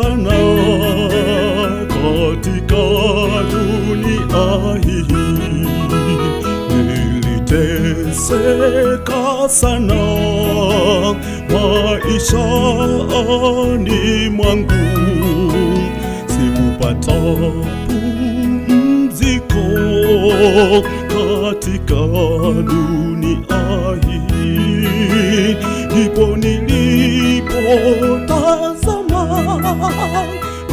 sana katika dunia hii, niliteseka sana maishani mwangu, sikupata pumziko katika dunia hii. Ndipo nilipotazama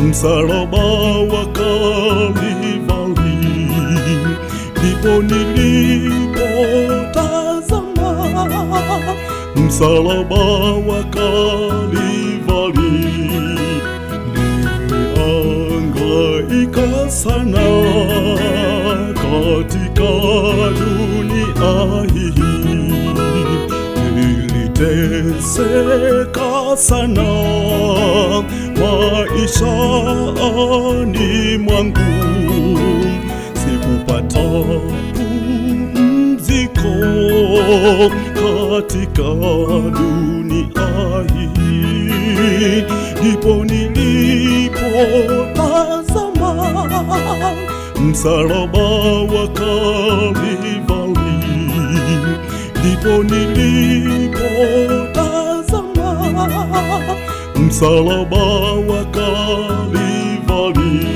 msalaba wa Kalvari, ndipo nilipotazama msalaba wa Kalvari. Nilihangaika sana katika dunia hii, niliteseka sana maishani mwangu, sikupata pumziko katika dunia hii. Ndipo nilipotazama msalaba wa Kalvari, ndipo nilipotazama msalaba wa Kalvari.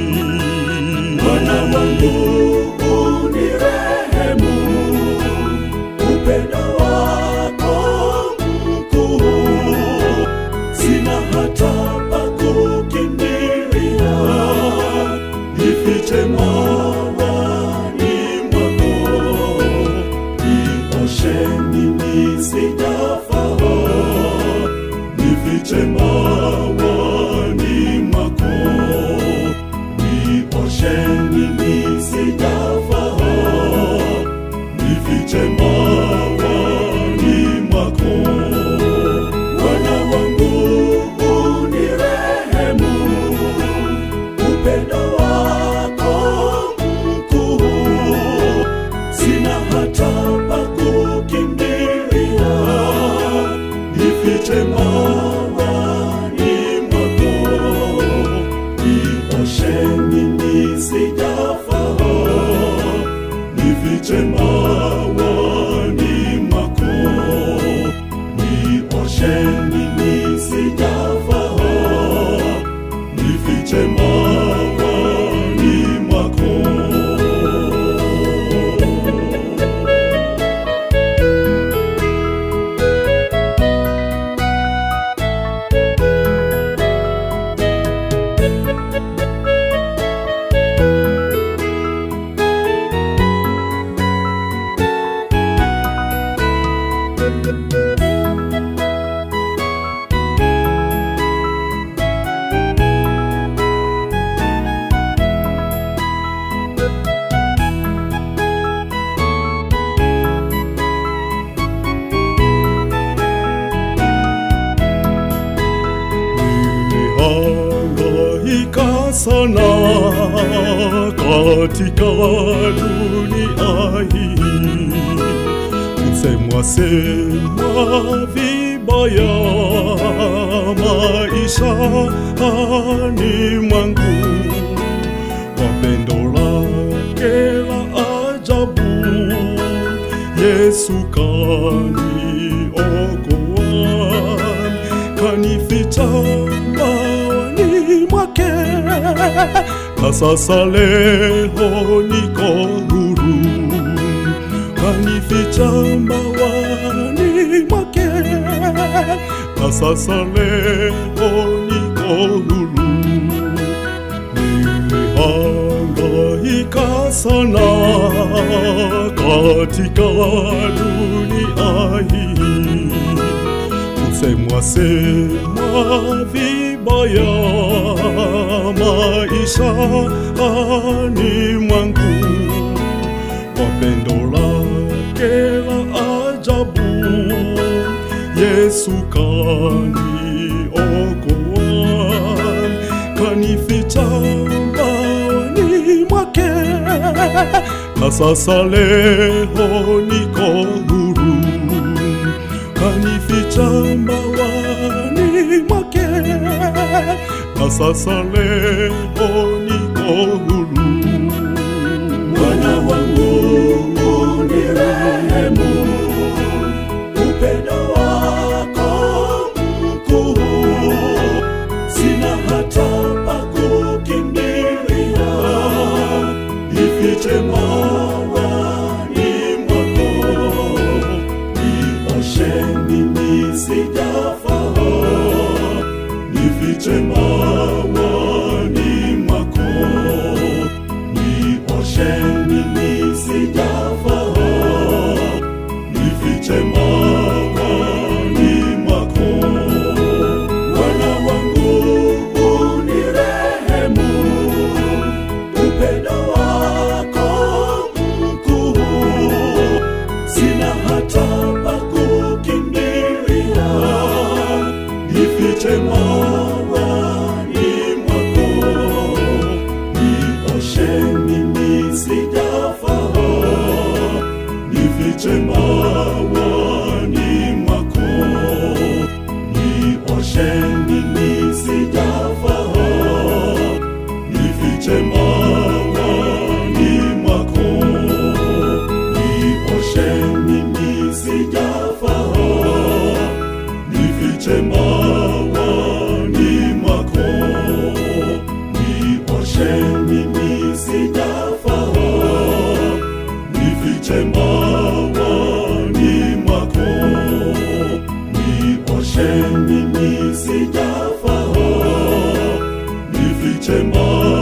Bwana wangu unirehemu, upendo wako mkuu, sina hata pa kukimbilia, nifiche mawani mwako, nioshe mimi sijafaa, nifiche mawani mwako, nioshe mimi sijafaa, nifiche mawani mwako. Bwana wangu unirehemu, upendo wako mkuu, sina hata pa kukimbilia, nifiche mawani mwako, nioshe mimi sijafaa, nifiche mawani mwako, nioshe mimi sijafaa, nifiche mawani mwako. Nilihangaika sana katika dunia hii, kusemwa vibaya maishani mwangu, kwa pendo lake la ajabu Yesu kaniokoa, kanificha mawani mwake, na sasa leo niko huru, kanificha mawani mwake, na sasa leo niko huru. Nilihangaika sana katika dunia hii, kusemwa vibaya maishani mwangu, kwa pendo lake la ajabu Yesu kaniokoa, kanificha mawani mwake, na sasa leo niko huru, kanificha mawani mwake, na na sasa leo niko huru. Bwana wangu unirehemu, upendo wako mkuu, sina hata pa kukimbilia, nifiche mawani mwako, nioshe mimi sijafaa, nifiche mawani mwako, nioshe mimi sijafaa, nifiche mawani mwako. Bwana wangu unirehemu, upendo wako mkuu, sina hata pa kukimbilia, nifiche mawani mwako, nioshe mimi sijafaa, nifiche mawani mwako, nioshe mimi sijafaa, nifiche mawani mwako, nioshe mimi sijafaa, nifiche mawani mwako, nioshe mimi sijafaa, nifiche mawani mwako, nioshe mimi sijafaa, nifiche mawani